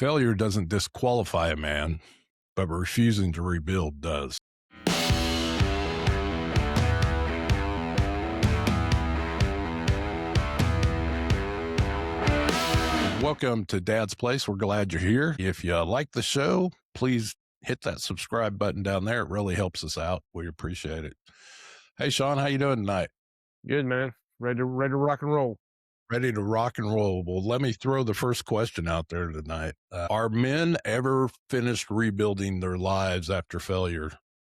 Failure doesn't disqualify a man, but refusing to rebuild does. Welcome to Dad's Place. We're glad you're here. If you like the show, please hit that subscribe button down there. It really helps us out. We appreciate it. Hey, Sean, how you doing tonight? Good, man. Ready to rock and roll. Ready to rock and roll. Well, let me throw the first question out there tonight. Are men ever finished rebuilding their lives after failure,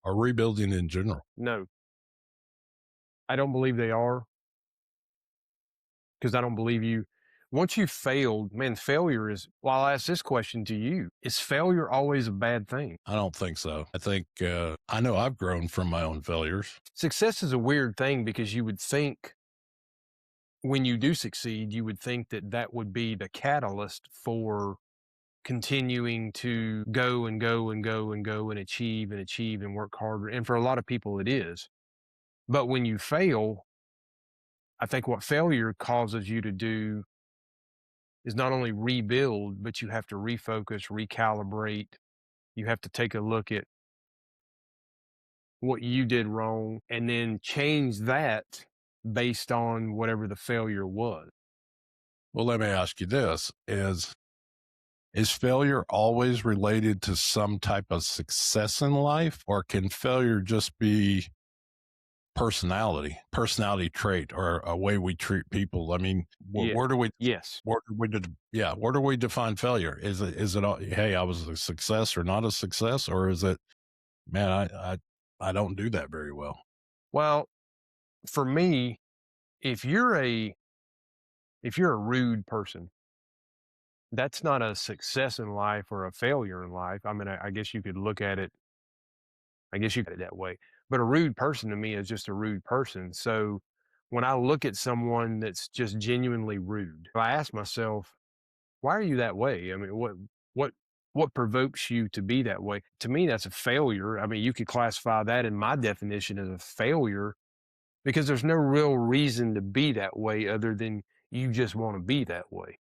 or rebuilding in general? No, I don't believe they are, because I don't believe you. Once you've failed, man, failure is, well, I'll ask this question to you. Is failure always a bad thing? I don't think so. I think, I know I've grown from my own failures. Success is a weird thing because you would think when you do succeed, you would think that that would be the catalyst for continuing to go and go and go and go and achieve and work harder. And for a lot of people, it is. But when you fail, I think what failure causes you to do is not only rebuild, but you have to refocus, recalibrate. You have to take a look at what you did wrong and then change that based on whatever the failure was. Well, let me ask you this. Is failure always related to some type of success in life, or can failure just be personality trait, or a way we treat people? I mean, where do we define failure? Is it hey, I was a success or not a success, or is it, man, I don't do that very well? Well, for me, if you're a rude person, that's not a success in life or a failure in life. I mean, I guess you could look at it. I guess you could that way. But a rude person to me is just a rude person. So when I look at someone that's just genuinely rude, I ask myself, why are you that way? I mean, what provokes you to be that way? To me, that's a failure. I mean, you could classify that in my definition as a failure because there's no real reason to be that way other than you just want to be that way.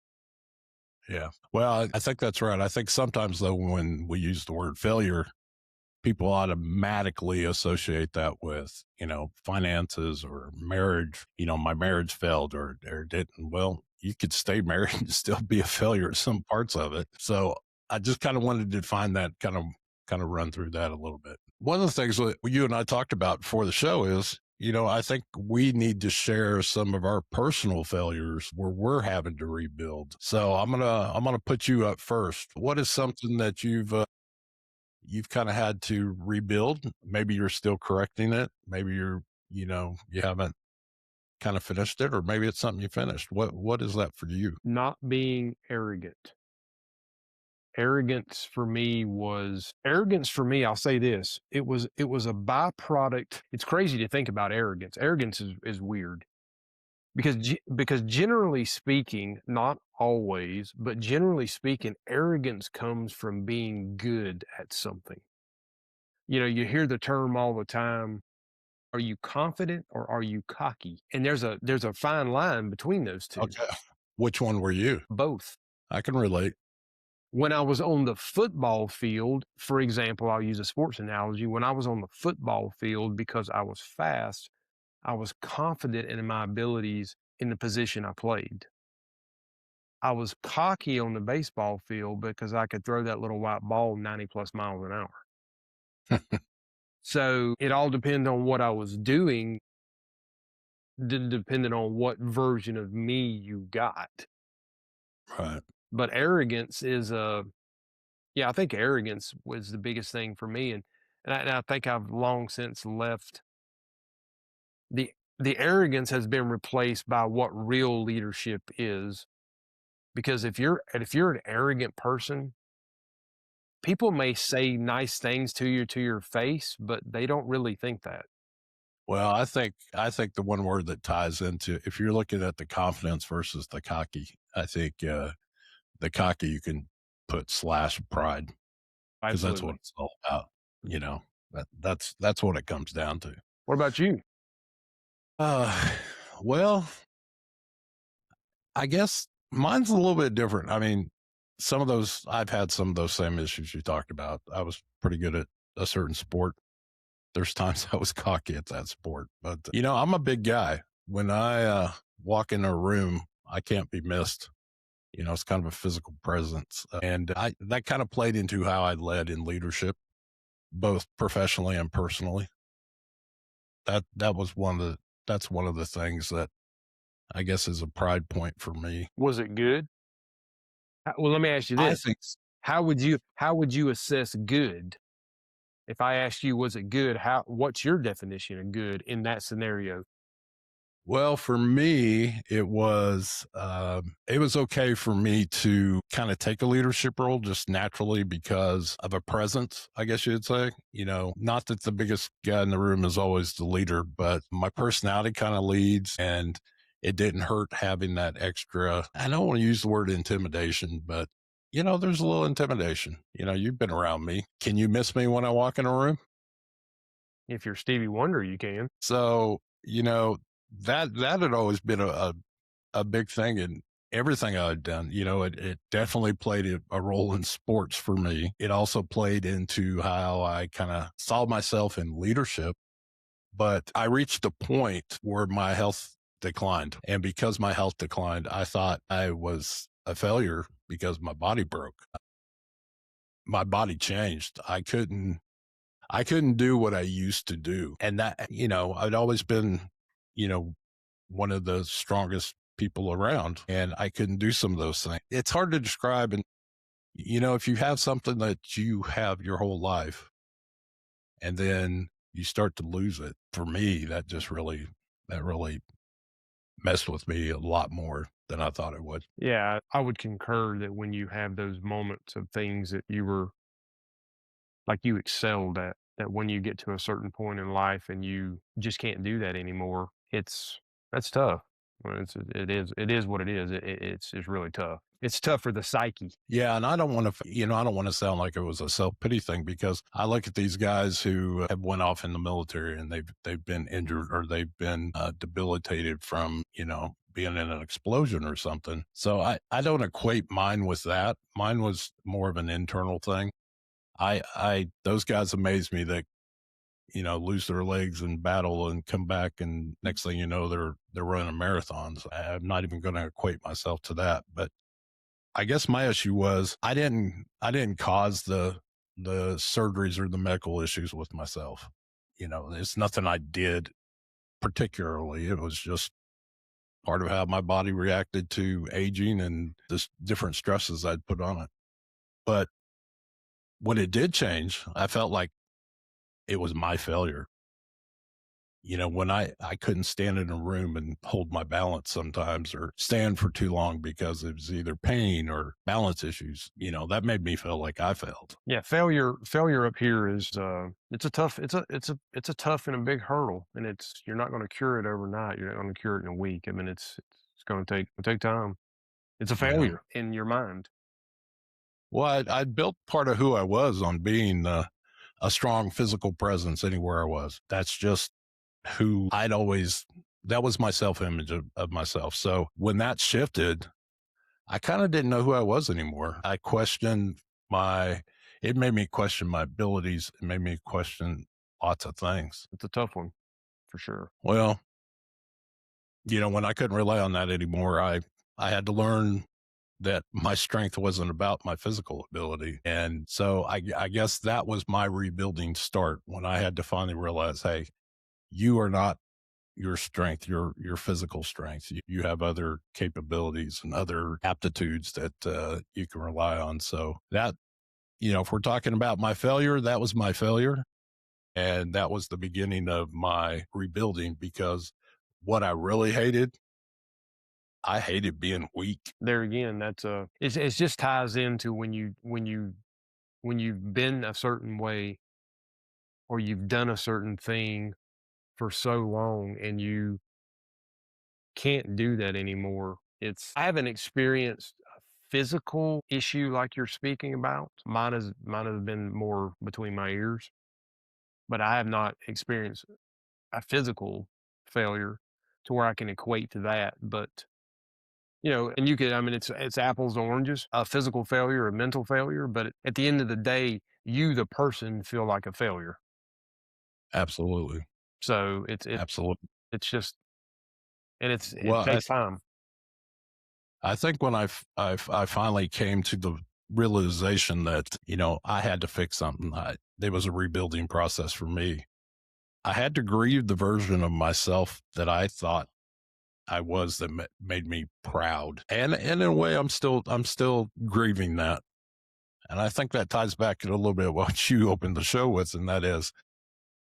Yeah. Well, I think that's right. I think sometimes, though, when we use the word failure, people automatically associate that with, finances or marriage. My marriage failed or didn't. Well, you could stay married and still be a failure at some parts of it. So I just kind of wanted to define that, kind of run through that a little bit. One of the things that you and I talked about before the show is, I think we need to share some of our personal failures where we're having to rebuild. So I'm gonna put you up first. What is something that you've kind of had to rebuild? Maybe you're still correcting it. Maybe you haven't kind of finished it, or maybe it's something you finished. What is that for you? Not being arrogant. Arrogance for me, I'll say this, it was a byproduct. It's crazy to think about arrogance. Arrogance is weird because generally speaking, not always, but generally speaking, arrogance comes from being good at something. You hear the term all the time, are you confident or are you cocky? And there's a fine line between those two. Okay. Which one were you? Both. I can relate. When I was on the football field, for example, I'll use a sports analogy. When I was on the football field, because I was fast, I was confident in my abilities in the position I played. I was cocky on the baseball field because I could throw that little white ball 90 plus miles an hour. So it all depended on what I was doing, depending on what version of me you got. Right. But arrogance is I think arrogance was the biggest thing for me, and I think I've long since left. The arrogance has been replaced by what real leadership is, because if you're an arrogant person, people may say nice things to you to your face, but they don't really think that. Well, I think the one word that ties into, if you're looking at the confidence versus the cocky, I think the cocky you can put / pride, because that's what it's all about. That's what it comes down to. What about you? Well, I guess mine's a little bit different. I mean, some of those, I've had some of those same issues you talked about. I was pretty good at a certain sport. There's times I was cocky at that sport, but I'm a big guy. When I walk in a room, I can't be missed. It's kind of a physical presence, and I that kind of played into how I led in leadership, both professionally and personally. That was that's one of the things that I guess is a pride point for me. Was it good? Well, let me ask you I this. think How would you assess good? If I asked you, was it good? What's your definition of good in that scenario? Well, for me, it was okay for me to kind of take a leadership role just naturally because of a presence, I guess you'd say. Not that the biggest guy in the room is always the leader, but my personality kind of leads, and it didn't hurt having that extra. I don't want to use the word intimidation, but there's a little intimidation. You've been around me. Can you miss me when I walk in a room? If you're Stevie Wonder, you can. So, that had always been a big thing in everything I'd done. It definitely played a role in sports for me. It also played into how I kind of saw myself in leadership. But I reached a point where my health declined. And because my health declined, I thought I was a failure because my body broke. My body changed. I couldn't do what I used to do. And that, I'd always been, you know, one of the strongest people around, and I couldn't do some of those things. It's hard to describe. And, if you have something that you have your whole life and then you start to lose it, for me, that really messed with me a lot more than I thought it would. Yeah, I would concur that when you have those moments of things that you were like you excelled at, that when you get to a certain point in life and you just can't do that anymore, that's tough. Well, it is what it is. It's really tough. It's tough for the psyche. Yeah, and I don't want to sound like it was a self pity thing because I look at these guys who have went off in the military and they've been injured or they've been debilitated from being in an explosion or something. So I don't equate mine with that. Mine was more of an internal thing. I those guys amaze me that lose their legs in battle and come back, and next thing you know they're running marathons. I'm not even going to equate myself to that, but I guess my issue was I didn't cause the surgeries or the medical issues with myself. It's nothing I did particularly. It was just part of how my body reacted to aging and the different stresses I'd put on it. But when it did change, I felt like it was my failure. When I couldn't stand in a room and hold my balance sometimes or stand for too long because it was either pain or balance issues, that made me feel like I failed. Yeah, failure up here is it's a tough and a big hurdle, and you're not going to cure it overnight. You're not going to cure it in a week. I mean, it's going to take time. It's a Yeah. failure in your mind. Well, I built part of who I was on being a strong physical presence anywhere I was. That's just who that was my self image of myself. So when that shifted, I kind of didn't know who I was anymore. It made me question my abilities. It made me question lots of things. It's a tough one for sure. Well, when I couldn't rely on that anymore, I had to learn that my strength wasn't about my physical ability. And so I guess that was my rebuilding start when I had to finally realize, hey, you are not your strength, your physical strength. You have other capabilities and other aptitudes that you can rely on. So that, if we're talking about my failure, that was my failure. And that was the beginning of my rebuilding because what I really hated, I hated being weak. There again, it's just ties into when you've been a certain way or you've done a certain thing for so long and you can't do that anymore. I haven't experienced a physical issue like you're speaking about. Mine has been more between my ears, but I have not experienced a physical failure to where I can equate to that. But And you could, I mean, it's apples and oranges, a physical failure, a mental failure, but at the end of the day, you, the person, feel like a failure. Absolutely. So Absolutely. it's just, and it Well, takes time. I think when I finally came to the realization that, I had to fix something, there was a rebuilding process for me. I had to grieve the version of myself that I thought I was that made me proud. And in a way, I'm still grieving that. And I think that ties back to a little bit what you opened the show with. And that is,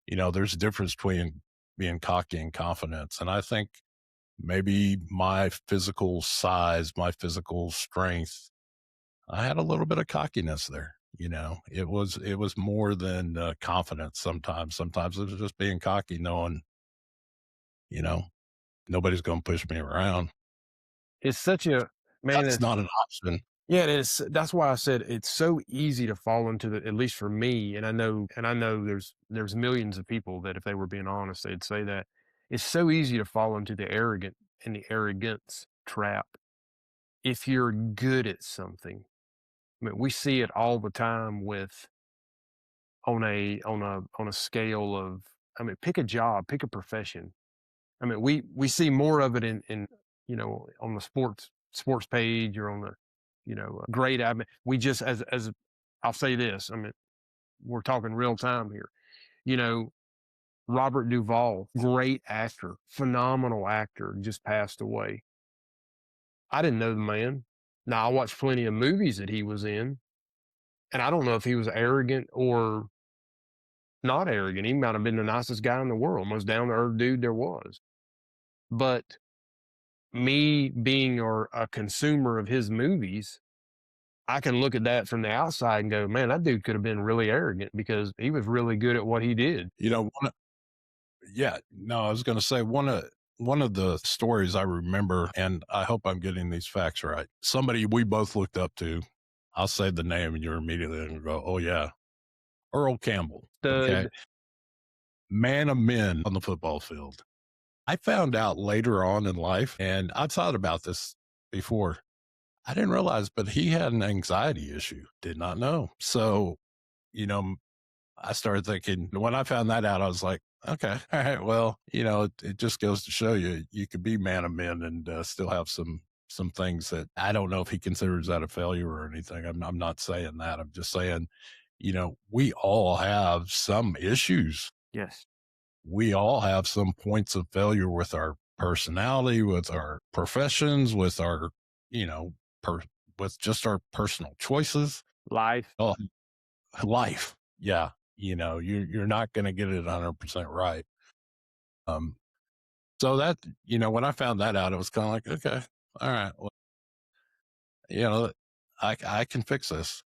there's a difference between being cocky and confidence. And I think maybe my physical size, my physical strength, I had a little bit of cockiness there. It was more than confidence. Sometimes it was just being cocky, knowing, you know, nobody's going to push me around. It's such a man. That's not an option. Yeah, it is. That's why I said it's so easy to fall into at least for me, and I know there's millions of people that if they were being honest, they'd say that. It's so easy to fall into the arrogant and the arrogance trap if you're good at something. I mean, we see it all the time with on a scale of, I mean, pick a job, pick a profession. I mean, we see more of it in on the sports page or on the grade. I mean, we just as I'll say this. I mean, we're talking real time here. You know, Robert Duvall, great actor, phenomenal actor, just passed away. I didn't know the man. Now I watched plenty of movies that he was in, and I don't know if he was arrogant or not arrogant. He might have been the nicest guy in the world, most down to earth dude there was. But me being or a consumer of his movies, I can look at that from the outside and go, man, that dude could have been really arrogant because he was really good at what he did. Yeah, no, I was going to say one of the stories I remember, and I hope I'm getting these facts right. Somebody we both looked up to. I'll say the name, and you're immediately going to go, "Oh yeah, Earl Campbell." Okay, Stud. man of men on the football field. I found out later on in life, and I thought about this before. I didn't realize, but he had an anxiety issue. Did not know. So, you know, I started thinking when I found that out, I was like, okay, all right, well, it just goes to show you, you could be man of men and still have some things that I don't know if he considers that a failure or anything. I'm not saying that. I'm just saying, we all have some issues. Yes. We all have some points of failure with our personality, with our professions, with our, you know, per, with just our personal choices. Life. Oh, life. Yeah. You're not going to get it 100% right. Um, so that, when I found that out, it was kind of like, okay, all right, well, you know, I can fix this.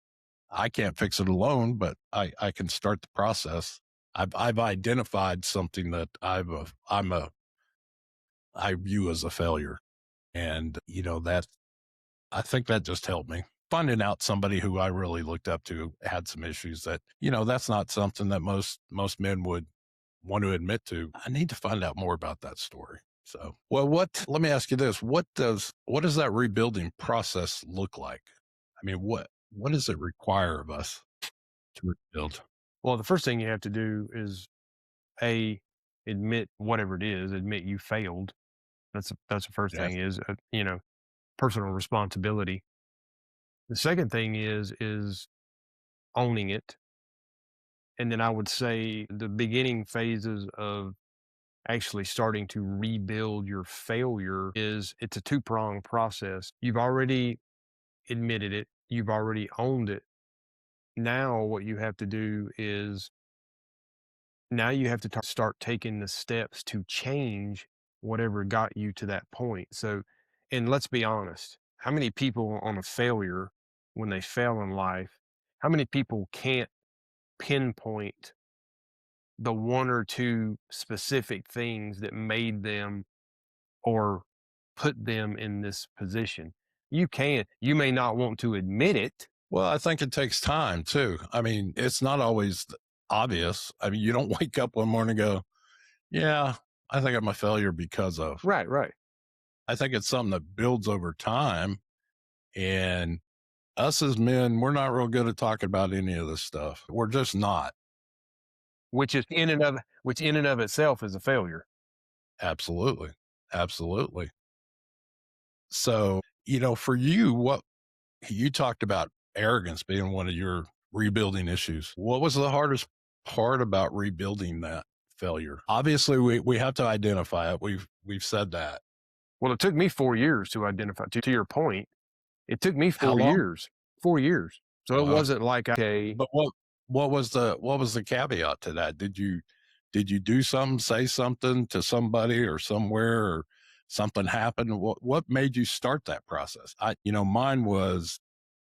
I can't fix it alone, but I can start the process. I've identified something that I view as a failure. And, that I think that just helped me. Finding out somebody who I really looked up to had some issues that, that's not something that most men would want to admit to. I need to find out more about that story. So, well, let me ask you this. What does that rebuilding process look like? I mean, what does it require of us to rebuild? Well, the first thing you have to do is a admit whatever it is, admit you failed. That's the first thing Yes. is personal responsibility. The second thing is owning it. And then I would say the beginning phases of actually starting to rebuild your failure is it's a two-pronged process. You've already admitted it, you've already owned it. Now what you have to do is now you have to start taking the steps to change whatever got you to that point. So, and let's be honest, how many people on a failure when they fail in life, how many people can't pinpoint the one or two specific things that made them or put them in this position? You may not want to admit it. Well, I think it takes time too. I mean, it's not always obvious. I mean, you don't wake up one morning and go, yeah, I think I'm a failure because of. Right, right. I think it's something that builds over time. And us as men, we're not real good at talking about any of this stuff. We're just not. Which in and of itself is a failure. Absolutely. Absolutely. So, for you, what you talked about arrogance being one of your rebuilding issues. What was the hardest part about rebuilding that failure? Obviously, we have to identify it. We've said that. Well, it took me 4 years to identify, to your point, it took me How 4 long? years, 4 years. So it Uh, wasn't like, okay, but what was the caveat to that? Did you do something, say something to somebody or somewhere, or something happened? What made you start that process? Mine was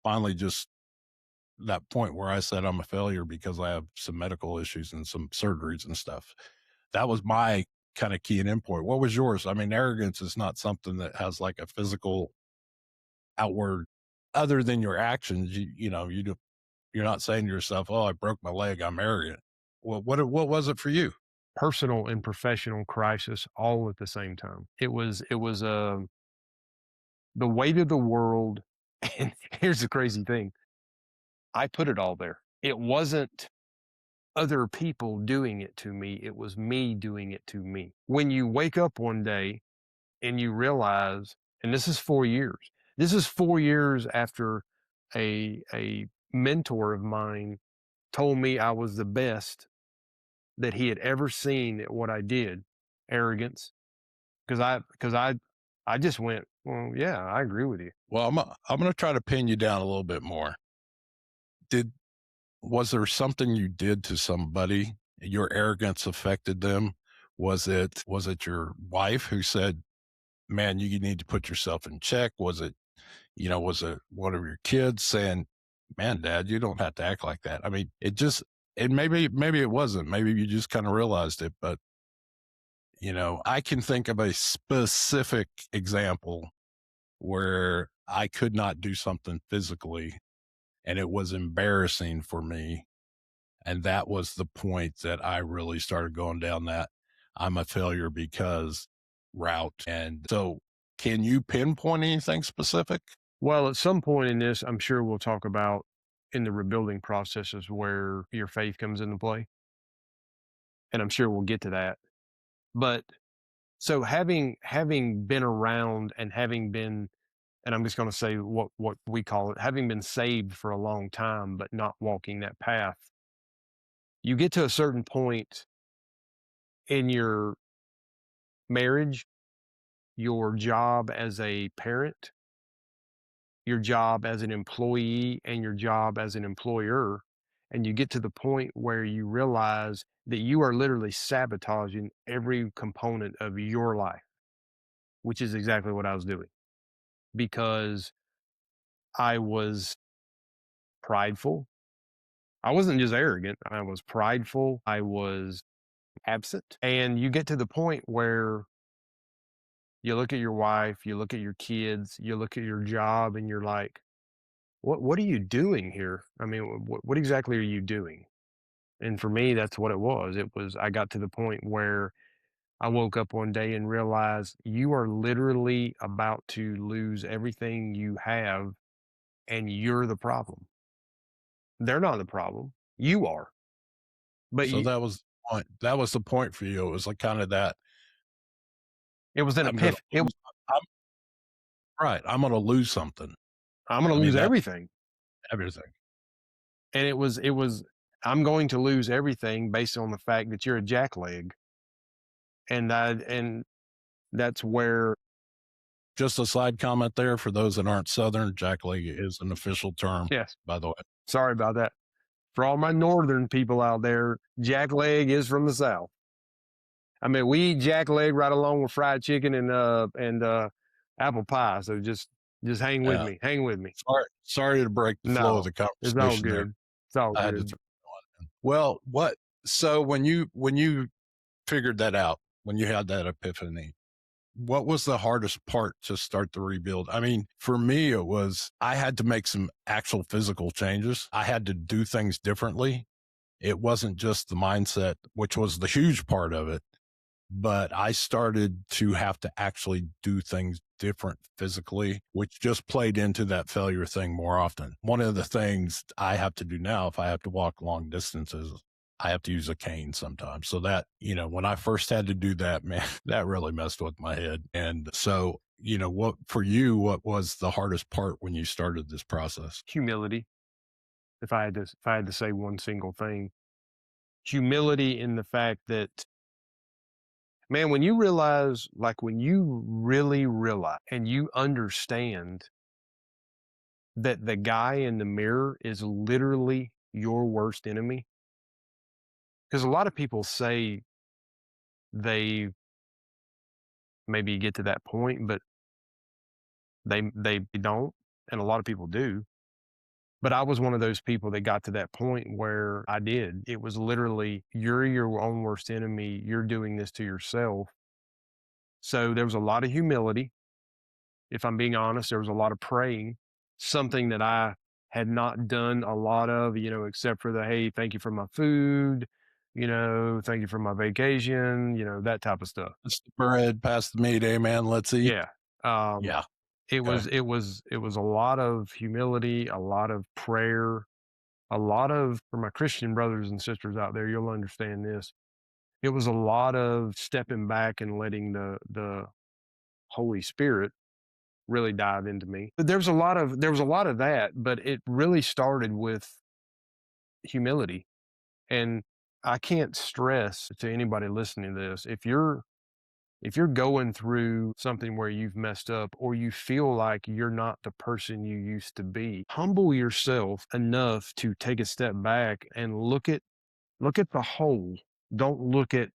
finally just that point where I said I'm a failure because I have some medical issues and some surgeries and stuff. That was my kind of key and endpoint. What was yours? I mean, arrogance is not something that has like a physical outward, other than your actions. You're not saying to yourself, "Oh, I broke my leg. I'm arrogant." Well, what was it for you? personal and professional crisis all at the same time. It was the weight of the world, and here's the crazy thing, I put it all there. It wasn't other people doing it to me, it was me doing it to me. When you wake up one day and you realize, and this is 4 years. This is 4 years after a mentor of mine told me I was the best that he had ever seen at what I did. Arrogance, because I just went, "Well, yeah, I agree with you." Well, I'm gonna try to pin you down a little bit more. Did Was there something you did to somebody? Your arrogance affected them. Was it your wife who said, "Man, you need to put yourself in check"? Was it one of your kids saying, "Man, Dad, you don't have to act like that"? I mean, and maybe it wasn't. Maybe you just kind of realized it. But I can think of a specific example where I could not do something physically, and it was embarrassing for me. And that was the point that I really started going down that I'm a failure because route. And so, can you pinpoint anything specific? Well, at some point in this, I'm sure we'll talk about in the rebuilding processes where your faith comes into play, and I'm sure we'll get to that. But so having been around and having been, and I'm just going to say what we call it, having been saved for a long time but not walking that path, you get to a certain point in your marriage, your job as a parent, your job as an employee, and your job as an employer, and you get to the point where you realize that you are literally sabotaging every component of your life, which is exactly what I was doing, because I was prideful. I wasn't just arrogant, I was prideful, I was absent, and you get to the point where you look at your wife, you look at your kids, you look at your job, and you're like, what are you doing here? I mean, what exactly are you doing?" And for me, that's what it was. It was, I got to the point where I woke up one day and realized you are literally about to lose everything you have, and you're the problem. They're not the problem. You are. But So that was the point. That was the point for you. It was like kind of that it was an I'm going to It was, lose. I'm right. I'm going to lose something. I'm going I to mean, lose that's everything. everything. And it was, I'm going to lose everything based on the fact that you're a jackleg. And that's where, Just a side comment there for those that aren't Southern, jackleg is an official term, yes, by the way. sorry about that. For all my northern people out there, jackleg is from the South. I mean, we eat jackleg right along with fried chicken and apple pie. So just hang with Yeah. me. Hang with me. Sorry to break the flow of No, the it's all conversation there. good. It's all I had to good. throw it on. Well, so when you figured that out, when you had that epiphany, what was the hardest part to start the rebuild? I mean, for me, it was I had to make some actual physical changes. I had to do things differently. It wasn't just the mindset, which was the huge part of it, but I started to have to actually do things different physically, which just played into that failure thing more often. One of the things I have to do now, if I have to walk long distances, I have to use a cane sometimes. So that, when I first had to do that, man, that really messed with my head. And so, what for you, what was the hardest part when you started this process? Humility. If I had to say one single thing, humility in the fact that, man, when you realize, like when you really realize and you understand that the guy in the mirror is literally your worst enemy. Because a lot of people say they maybe get to that point, but they don't, and a lot of people do. But I was one of those people that got to that point where I did. It was literally, you're your own worst enemy. You're doing this to yourself. So there was a lot of humility. If I'm being honest, there was a lot of praying, something that I had not done a lot of, except for the, hey, thank you for my food, thank you for my vacation, that type of stuff. It's the bread, pass the meat, amen. Let's eat. Yeah. Um, Yeah. it Okay. was it was a lot of humility, a lot of prayer, a lot of, for my Christian brothers and sisters out there, you'll understand this. It was a lot of stepping back and letting the Holy Spirit really dive into me. But there was a lot of that, but it really started with humility. And I can't stress to anybody listening to this, if you're going through something where you've messed up or you feel like you're not the person you used to be, humble yourself enough to take a step back and look at the whole. Don't look at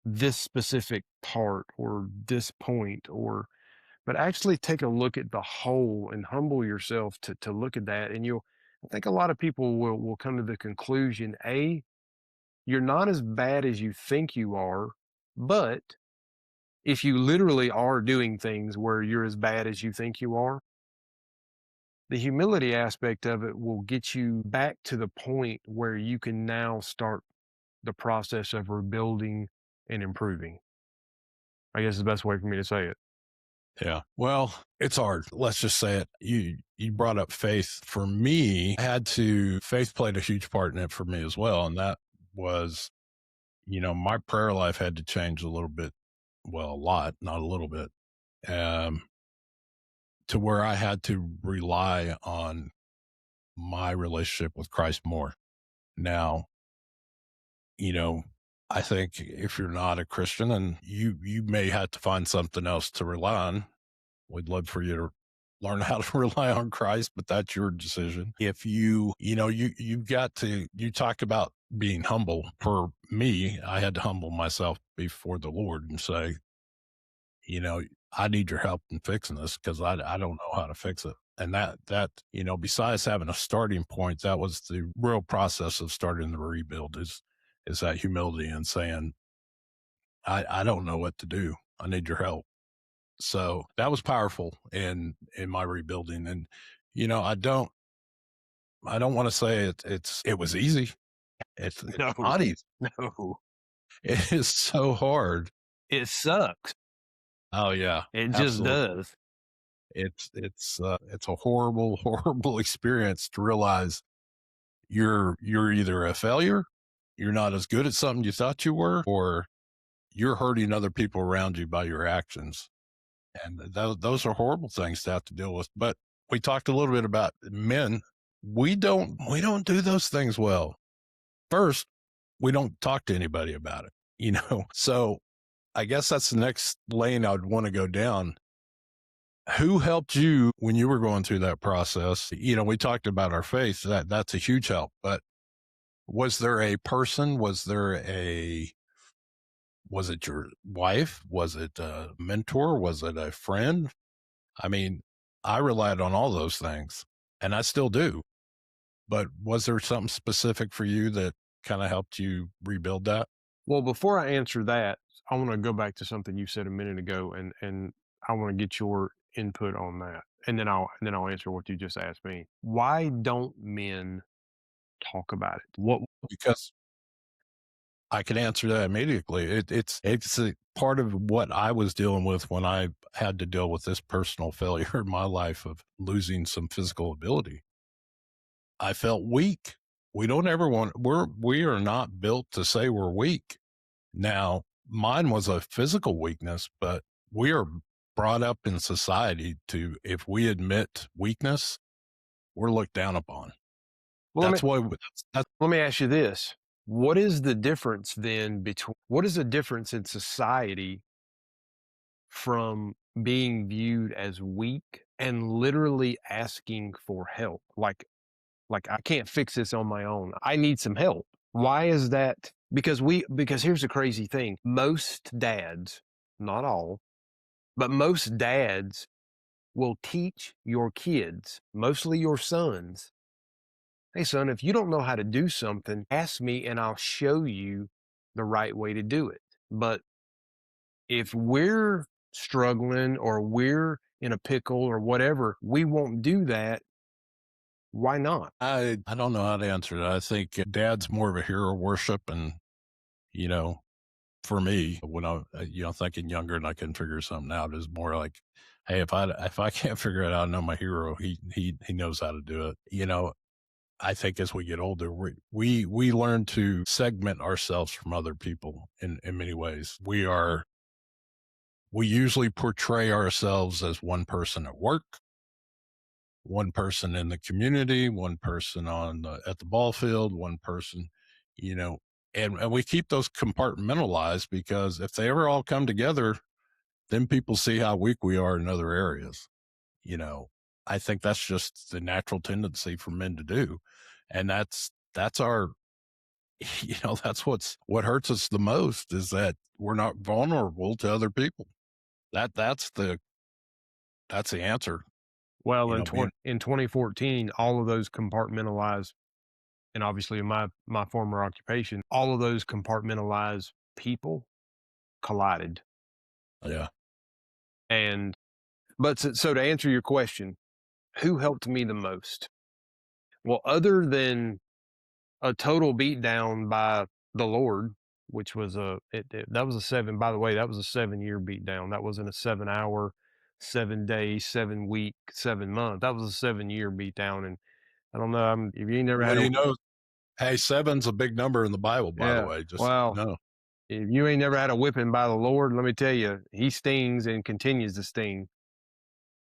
this specific part or this point, but actually take a look at the whole and humble yourself to look at that. And I think a lot of people will come to the conclusion, A, you're not as bad as you think you are, but if you literally are doing things where you're as bad as you think you are, the humility aspect of it will get you back to the point where you can now start the process of rebuilding and improving. I guess is the best way for me to say it. Yeah. Well, it's hard. Let's just say it. You brought up faith. For me, faith played a huge part in it for me as well. And that was, my prayer life had to change a little bit. Well, a lot, not a little bit. Um, to where I had to rely on my relationship with Christ more. Now, you know, I think if you're not a Christian and you may have to find something else to rely on, we'd love for you to learn how to rely on Christ, but that's your decision. If you've got to, you talk about being humble. For me, I had to humble myself before the Lord and say, you know, I need your help in fixing this because I don't know how to fix it. And besides having a starting point, that was the real process of starting the rebuild is that humility and saying, I don't know what to do. I need your help. So that was powerful in my rebuilding. And, I don't want to say it was easy. It's No, not easy. no, It is so hard. it sucks. Oh yeah, It just absolutely. does. It's a horrible, horrible experience to realize you're either a failure, you're not as good at something you thought you were, or you're hurting other people around you by your actions. And those are horrible things to have to deal with. But we talked a little bit about men. We don't do those things well. First, we don't talk to anybody about it, So I guess that's the next lane I'd want to go down. Who helped you when you were going through that process? We talked about our faith. That's a huge help. But was there a person? Was it your wife? Was it a mentor? Was it a friend? I mean, I relied on all those things and I still do. But was there something specific for you that kind of helped you rebuild that? Well, before I answer that, I want to go back to something you said a minute ago, and I want to get your input on that, and then I'll answer what you just asked me. Why don't men talk about it? What Because I can answer that immediately. It's a part of what I was dealing with when I had to deal with this personal failure in my life of losing some physical ability. I felt weak. We don't ever want we are not built to say we're weak. Now, mine was a physical weakness, but we are brought up in society to if we admit weakness, we're looked down upon. Well, That's why that's let me ask you this. What is the difference then between what is the difference in society from being viewed as weak and literally asking for help? Like I can't fix this on my own. I need some help. Why is that? Because here's the crazy thing. Most dads, not all, but most dads will teach your kids, mostly your sons, hey son, if you don't know how to do something, ask me and I'll show you the right way to do it. But if we're struggling or we're in a pickle or whatever, we won't do that. Why not? I don't know how to answer that. I think dad's more of a hero worship and, you know, for me, when thinking younger and I can figure something out is more like, hey, if I can't figure it out, I know my hero. He knows how to do it. I think as we get older, we learn to segment ourselves from other people in many ways. We usually portray ourselves as one person at work, one person in the community, one person at the ball field, one person, you know, and we keep those compartmentalized because if they ever all come together, then people see how weak we are in other areas. You know, I think that's just the natural tendency for men to do. And that's our, that's what hurts us the most is that we're not vulnerable to other people. That that's the answer, Well, being in 2014, all of those compartmentalized, and obviously in my former occupation, all of those compartmentalized people collided. yeah. And so to answer your question, who helped me the most? Well, other than a total beatdown by the Lord, which was that was a 7, by the way, that was a 7-year beatdown. That wasn't a 7-hour, 7-day, 7-week, 7-month. That was a 7-year beatdown. And I don't know, if you ain't never Well, had a hey, seven's a big number in the Bible, by the yeah, way, just so you well, know. if you ain't never had a whipping by the Lord, let me tell you, he stings and continues to sting.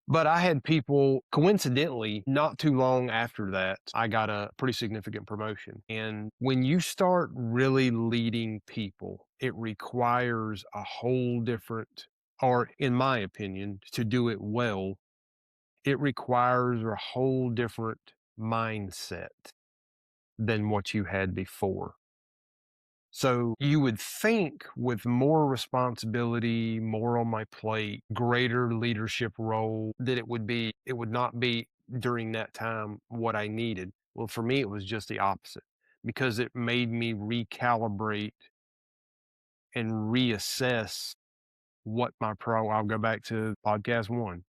But I had people coincidentally, not too long after that, I got a pretty significant promotion. And when you start really leading people, it requires a whole different, or in my opinion, to do it well, it requires a whole different mindset than what you had before. So you would think with more responsibility, more on my plate, greater leadership role, that it would not be during that time what I needed. Well, for me, it was just the opposite because it made me recalibrate and reassess I'll go back to podcast one.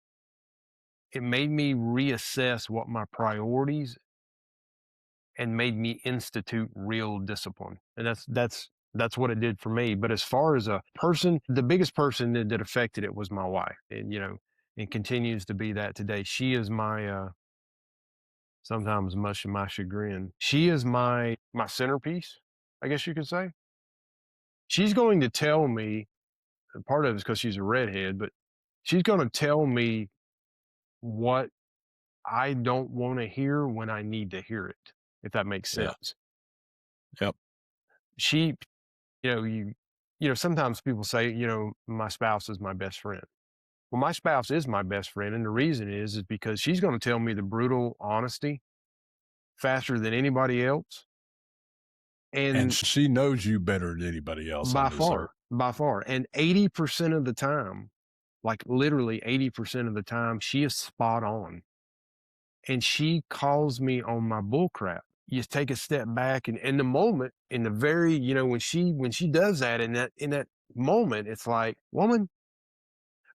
It made me reassess what my priorities and made me institute real discipline. And that's what it did for me. But as far as a person, the biggest person that affected it was my wife. And and continues to be that today. She is my sometimes much of my chagrin. She is my centerpiece, I guess you could say. She's going to tell me, and part of it's because she's a redhead, but she's going to tell me what I don't want to hear when I need to hear it, if that makes Yeah. sense. Yep. She you know, sometimes people say, my spouse is my best friend. Well, my spouse is my best friend. And the reason is because she's going to tell me the brutal honesty faster than anybody else. And And she knows you better than anybody else on this earth. by far. And 80% of the time, like literally 80% of the time, she is spot on. And she calls me on my bull crap. You take a step back and in the moment, in the very, when she does that in that moment, it's like, woman,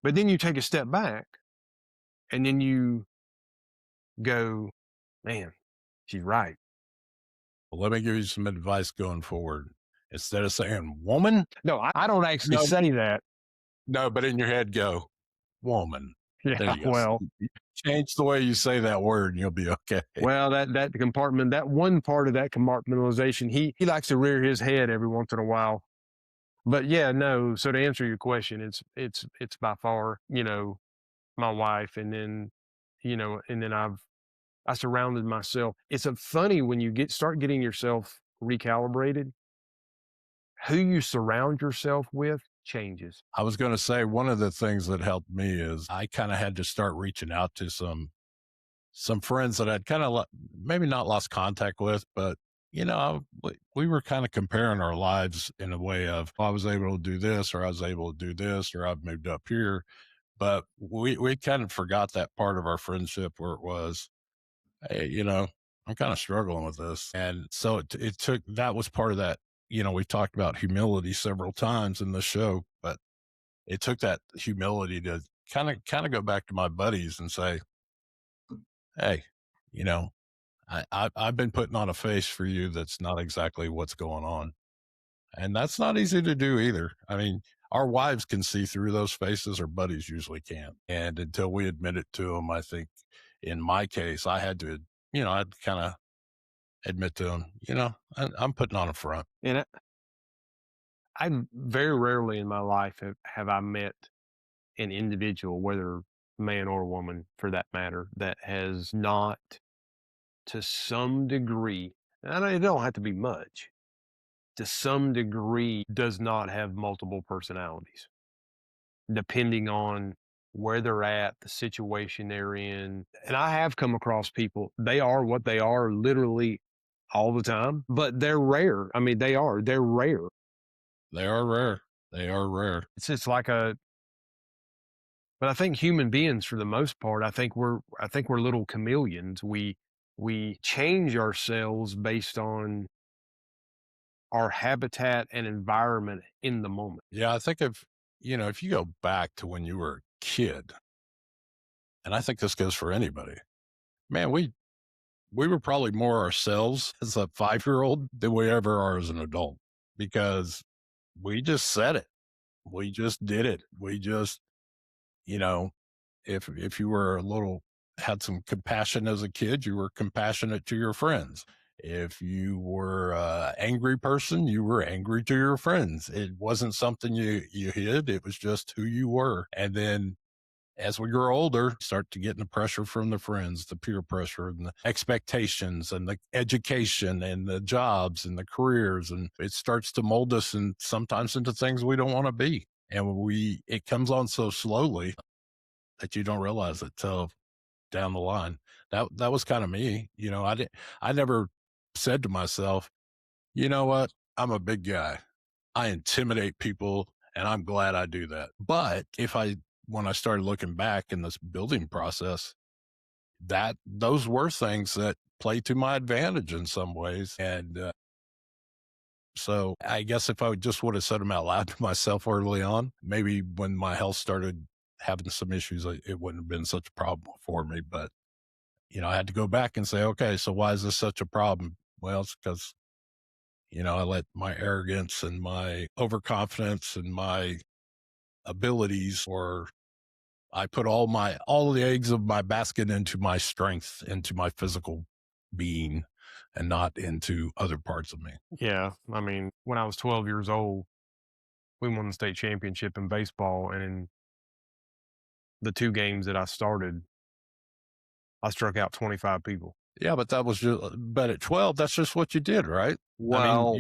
but then you take a step back and then you go, man, she's right. Well, let me give you some advice going forward. Instead of saying woman, No, I don't actually no, say that. no, but in your head, go woman. There Yeah, you go. well, Change the way you say that word, and you'll be okay. that compartment, that one part of that compartmentalization, he likes to rear his head every once in a while. But yeah, no. So to answer your question, it's by far, my wife, and then, and then I surrounded myself. It's a funny when you start getting yourself recalibrated, who you surround yourself with changes. I was going to say one of the things that helped me is I kind of had to start reaching out to some friends that I'd kind of maybe not lost contact with, but we were kind of comparing our lives in a way of, "Oh, I was able to do this, or I was able to do this, or I've moved up here." But we kind of forgot that part of our friendship where it was, hey, I'm kind of struggling with this. And so it took, that was part of that. We've talked about humility several times in the show, but it took that humility to kind of go back to my buddies and say, hey, you know, I've been putting on a face for you that's not exactly what's going on. And that's not easy to do either. I mean, our wives can see through those faces, our buddies usually can't. And until we admit it to them, I think in my case, I had to, I'd kind of admit to them, I'm putting on a front. And I very rarely in my life have I met an individual, whether man or woman for that matter, that has not to some degree, and it don't have to be much, to some degree does not have multiple personalities, depending on where they're at, the situation they're in. And I have come across people, they are what they are literally all the time, but they're rare. I mean, they're rare. They are rare. They are rare. It's just like a, but I think human beings, for the most part, I think we're little chameleons. We change ourselves based on our habitat and environment in the moment. Yeah. I think if you go back to when you were a kid, and I think this goes for anybody, man, we were probably more ourselves as a 5-year old than we ever are as an adult because we just said it. We just did it. We just, you know, if you were a little, had some compassion as a kid, you were compassionate to your friends. If you were a angry person, you were angry to your friends. It wasn't something you hid. It was just who you were. And then as we grow older, start to get the pressure from the friends, the peer pressure and the expectations and the education and the jobs and the careers. And it starts to mold us and sometimes into things we don't want to be. And it comes on so slowly that you don't realize it till down the line. That was kind of me. I never said to myself, you know what? I'm a big guy. I intimidate people and I'm glad I do that. But when I started looking back in this building process, that those were things that play to my advantage in some ways. And so I guess if I just would have said them out loud to myself early on, maybe when my health started having some issues, it wouldn't have been such a problem for me. But, I had to go back and say, okay, so why is this such a problem? Well, it's because, I let my arrogance and my overconfidence and my abilities, or I put all the eggs of my basket into my strength, into my physical being, and not into other parts of me. Yeah. I mean, when I was 12 years old, we won the state championship in baseball. And in the two games that I started, I struck out 25 people. Yeah, but but at 12, that's just what you did, right? I mean, Well,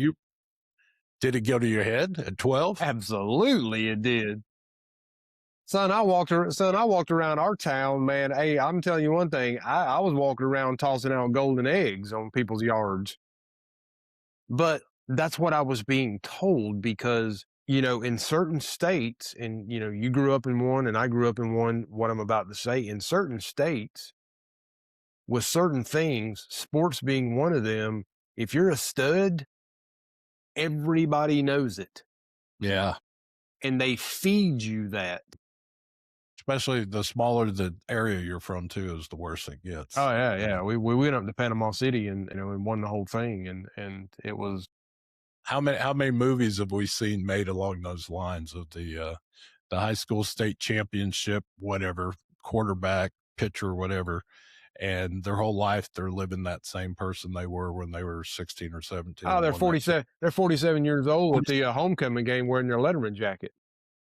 did it go to your head at 12? absolutely it did. Son, I walked around our town, man. Hey, I'm telling you one thing. I was walking around tossing out golden eggs on people's yards. But that's what I was being told because, in certain states, and, you grew up in one and I grew up in one, what I'm about to say, in certain states, with certain things, sports being one of them, if you're a stud, everybody knows it Yeah. and they feed you that. Especially the smaller the area you're from too is the worse it Oh gets. yeah, yeah. We went up to Panama City and, and won the whole thing, and it was how many movies have we seen made along those lines of the high school state championship, whatever, quarterback, pitcher, whatever, and their whole life they're living that same person they were when they were 16 or 17 Oh, and won that chip. they're 47 years old at the, homecoming game wearing their Letterman jacket.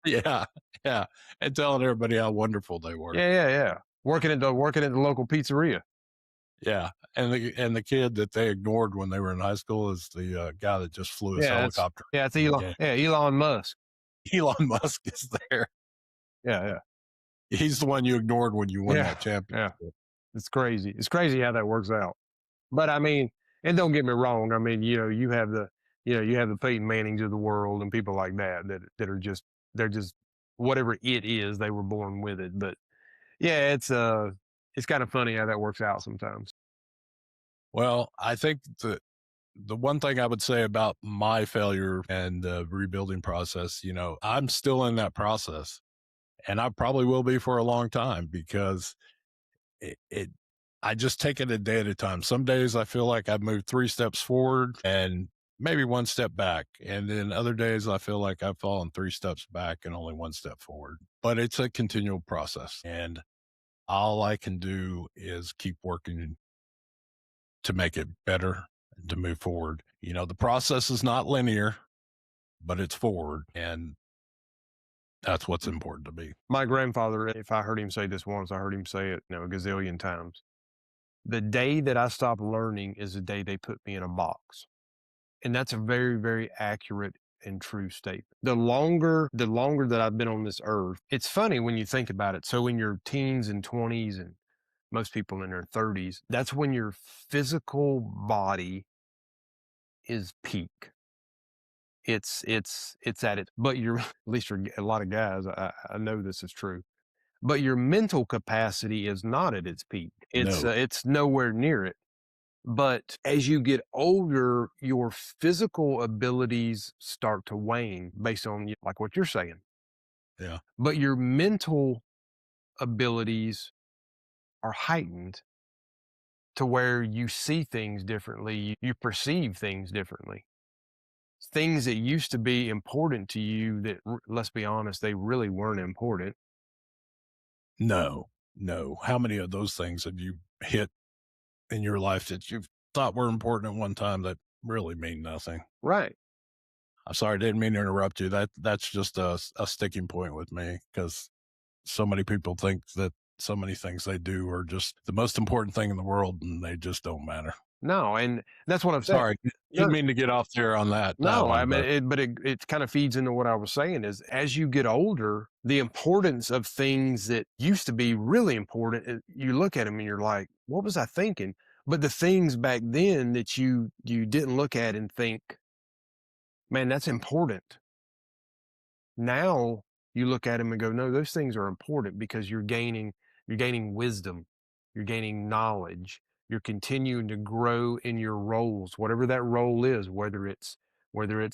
Yeah, yeah, and telling everybody how wonderful they were. Yeah, yeah, yeah. Working at the local pizzeria. Yeah, and the kid that they ignored when they were in high school is the, guy that just flew his Yeah, helicopter it's in the game. Elon Musk. Elon Musk is there. Yeah, yeah. He's the one you ignored when you won Yeah, that yeah. championship. It's crazy. It's crazy how that works out. But I mean, and don't get me wrong, I mean, you have the Peyton Mannings of the world and people like that are just they're just whatever it is, they were born with it. But yeah, it's kind of funny how that works out sometimes. Well, I think the one thing I would say about my failure and the rebuilding process, I'm still in that process, and I probably will be for a long time because it I just take it a day at a time. Some days I feel like I've moved 3 steps forward and maybe 1 step back. And then other days I feel like I've fallen 3 steps back and only 1 step forward. But it's a continual process. And all I can do is keep working to make it better and to move forward. The process is not linear, but it's forward. And that's what's important to me. My grandfather, if I heard him say this once, I heard him say it, a gazillion times. The day that I stop learning is the day they put me in a box. And that's a very, very accurate and true statement. The longer that I've been on this earth, it's funny when you think about it. So in your teens and 20s and most people in their 30s, that's when your physical body is peak. It's at it, but you're at least for a lot of guys, I know this is true. But your mental capacity is not at its peak. No. It's nowhere near it. But as you get older, your physical abilities start to wane based on like what you're saying. Yeah. But your mental abilities are heightened to where you see things differently, you perceive things differently. Things that used to be important to you that, let's be honest, they really weren't important. No. No. How many of those things have you hit in your life that you thought were important at one time that really mean nothing? Right. I'm sorry, I didn't mean to interrupt you. That's just a sticking point with me because so many people think that so many things they do are just the most important thing in the world, and they just don't matter. No, and that's what I'm saying. Sorry, No, didn't mean to get off there on that no, I one, mean, but it kind of feeds into what I was saying is as you get older, the importance of things that used to be really important, you look at them and you're like, what was I thinking? But the things back then that you didn't look at and think, man, that's important. Now you look at them and go, no, those things are important because you're gaining wisdom, you're gaining knowledge, you're continuing to grow in your roles, whatever that role is, whether it's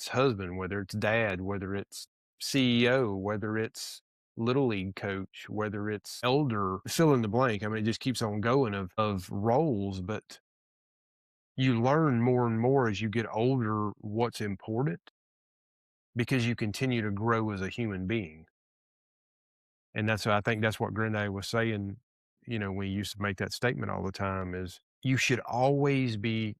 husband, whether it's dad, whether it's CEO, whether it's little league coach, whether it's elder, fill in the blank. I mean, it just keeps on going of roles, but you learn more and more as you get older what's important because you continue to grow as a human being. And I think that's what Granddaddy was saying, when he used to make that statement all the time is you should always be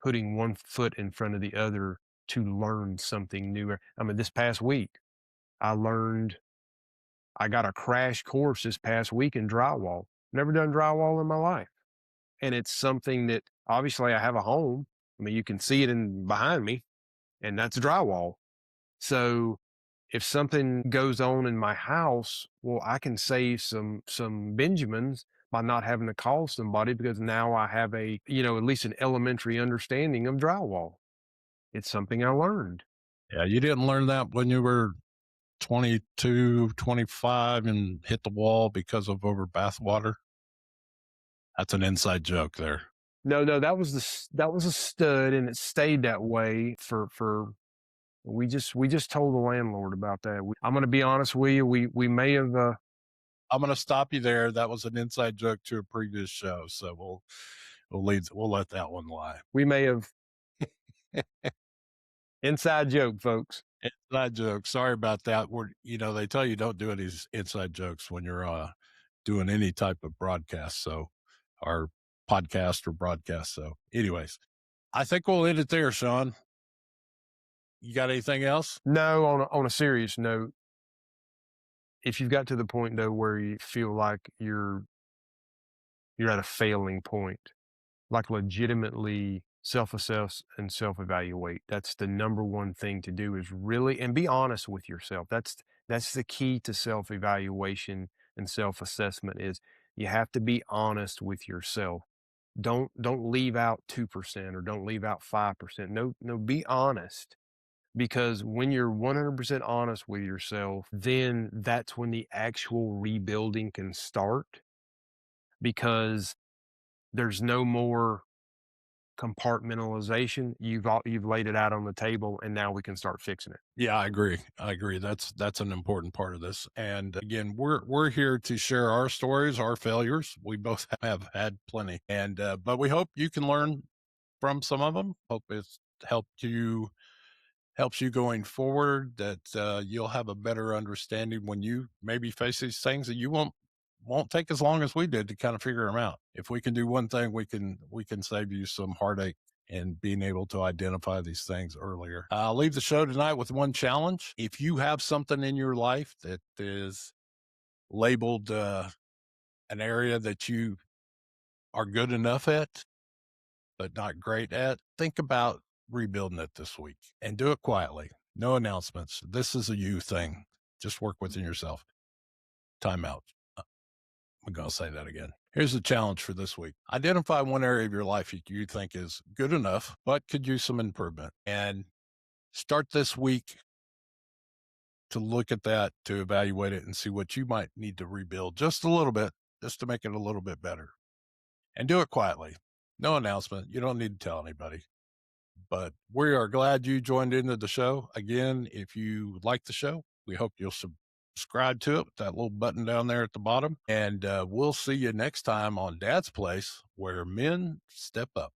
putting one foot in front of the other to learn something new. I mean, this past week, I learned I got a crash course this past week in drywall. Never done drywall in my life. And it's something that obviously I have a home. I mean, you can see it in behind me, and that's drywall. So if something goes on in my house, well, I can save some Benjamins by not having to call somebody because now I have at least an elementary understanding of drywall. It's something I learned. yeah, you didn't learn that when you were 22, 25, and hit the wall because of over bathwater. That's an inside joke there. No, no, that was a stud, and it stayed that way for we just told the landlord about that. I'm going to be honest with you. We may have I'm going to stop you there. That was an inside joke to a previous show, so we'll let that one lie. we may have Inside joke, folks. Inside joke. Sorry about that. They tell you don't do these inside jokes when you're doing any type of broadcast. So, or podcast or broadcast. So, anyways, I think we'll end it there, Sean. You got anything else? No, on a serious note, if you've got to the point though where you feel like you're at a failing point, like legitimately self-assess and self-evaluate. That's the number one thing to do is really and be honest with yourself. That's the key to self-evaluation and self-assessment is you have to be honest with yourself. Don't leave out 2% or don't leave out 5%. No, no, be honest because when you're 100% honest with yourself, then that's when the actual rebuilding can start because there's no more compartmentalization. You've laid it out on the table, and now we can start fixing it. Yeah, I agree. I agree. That's an important part of this. And again, we're here to share our stories, our failures. We both have had plenty, and but we hope you can learn from some of them. Hope it's helps you going forward. That you'll have a better understanding when you maybe face these things, that you won't take as long as we did to kind of figure them out. If we can do one thing, we can save you some heartache and being able to identify these things earlier. I'll leave the show tonight with one challenge. If you have something in your life that is labeled an area that you are good enough at, but not great at, think about rebuilding it this week and do it quietly. No announcements. This is a you thing. Just work within yourself. Time out. I'm going to say that again. Here's the challenge for this week. Identify one area of your life you think is good enough, but could use some improvement. And start this week to look at that, to evaluate it and see what you might need to rebuild just a little bit, just to make it a little bit better. And do it quietly. No announcement. You don't need to tell anybody. But we are glad you joined into the show. Again, if you like the show, we hope you'll subscribe to it with that little button down there at the bottom. And we'll see you next time on Dad's Place, where men step up.